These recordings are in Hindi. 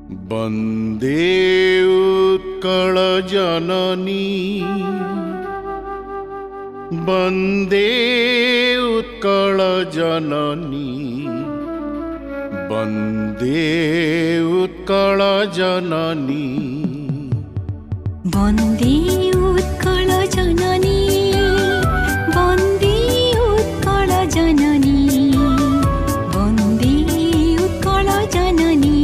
वन्दे उत्कल जननी वन्दे उत्कल जननी वन्दे उत्कल जननी वन्दे उत्कल जननी वन्दे उत्कल जननी वन्दे उत्कल जननी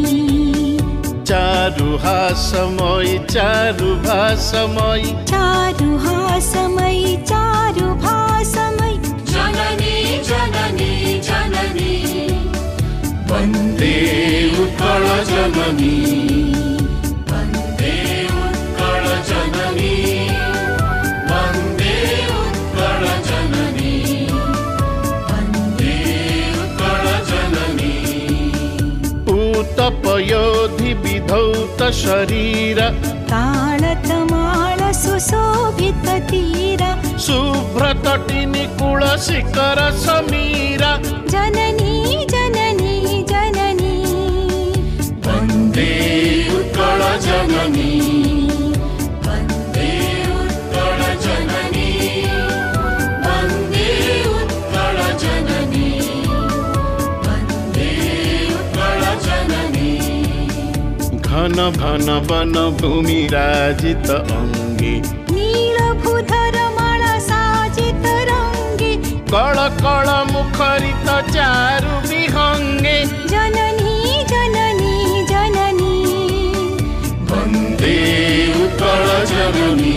चारुहासमयी चारुभासमयी चारुहासमयी चारुभासमयी जननी जननी जननी वन्दे उत्कल जननी वन्दे उत्कल जननी वन्दे उत्कल जननी वन्दे उत्कल जननी पूतपयोधि विधौत शरीर ताळतमाळ सुशोभित तीर शुभ्रतटिनि कुलशिखर समीर जननी जननी जननी वन्दे उत्कल जननी वन्दे उत्कल जननी वन्दे उत्कल जननी वन्दे उत्कल जननी घन घन वन भूमि राजित अंगे नीलभूधर माला साजित रंगे कळ कळ मुखरित चारु विहंगे जननी जननी जननी वन्दे उत्कल जननी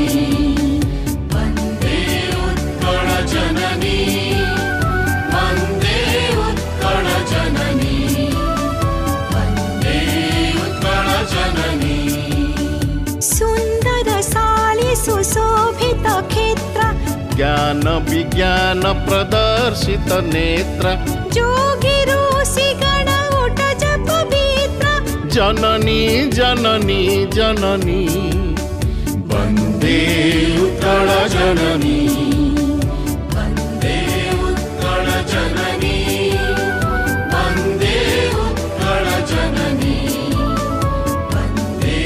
वन्दे उत्कल जननी वन्दे उत्कल जननी वन्दे उत्कल जननी सुन्दर साली सुशोभित क्षेत्र ज्ञान विज्ञान प्रदर्शित नेत्र जोगी ऋषि गण उठ जप पवित्र जननी जननी जननी वन्दे उत्कल जननी वन्दे उत्कल जननी वन्दे उत्कल जननी वन्दे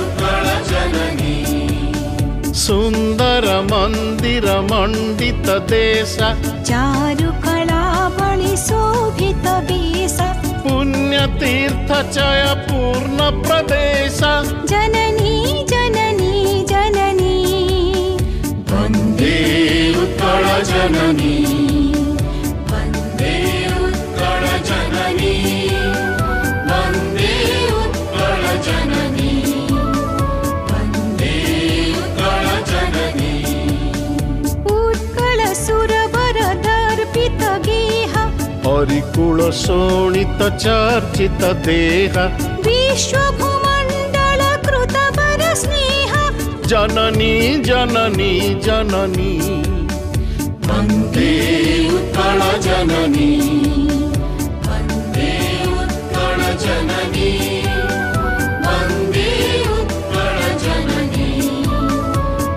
उत्कल जननी सुन्दर मंदिर मंडित देश चारु कला बलि शोभित वेश पुण्यतीर्थ चय पूर्ण प्रदेश जननी जननी जननी वन्दे उत्कल जननी वन्दे उत्कल जननी वन्दे उत्कल जननी वन्दे उत्कल जननी उत्कल सुरवर दर्पित गेह हरिकुल शोणित चर्चित देह विश्वभूमण्डल कृत वर स्नेह जननी जननी जननी वन्दे उत्कल जननी वन्दे उत्कल जननी वन्दे उत्कल जननी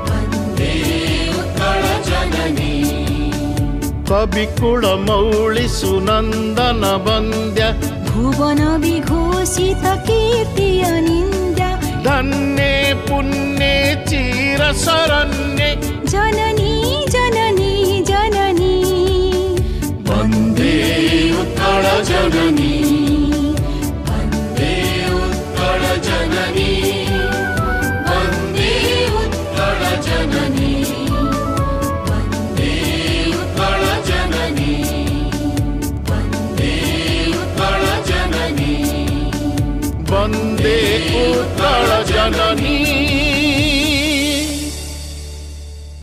वन्दे उत्कल जननी कविकुल मौळि सुनन्दन वन्द्य भुवन विघोषित कीर्ति अनिन्द्य धन्ये पुण्ये चिरशरण्ये जननी जननी जननी वन्दे उत्कल जननी वन्दे उत्कल जननी वन्दे उत्कल जननी वन्दे उत्कल जननी वन्दे उत्कल जननी वन्दे उत्कल जननी।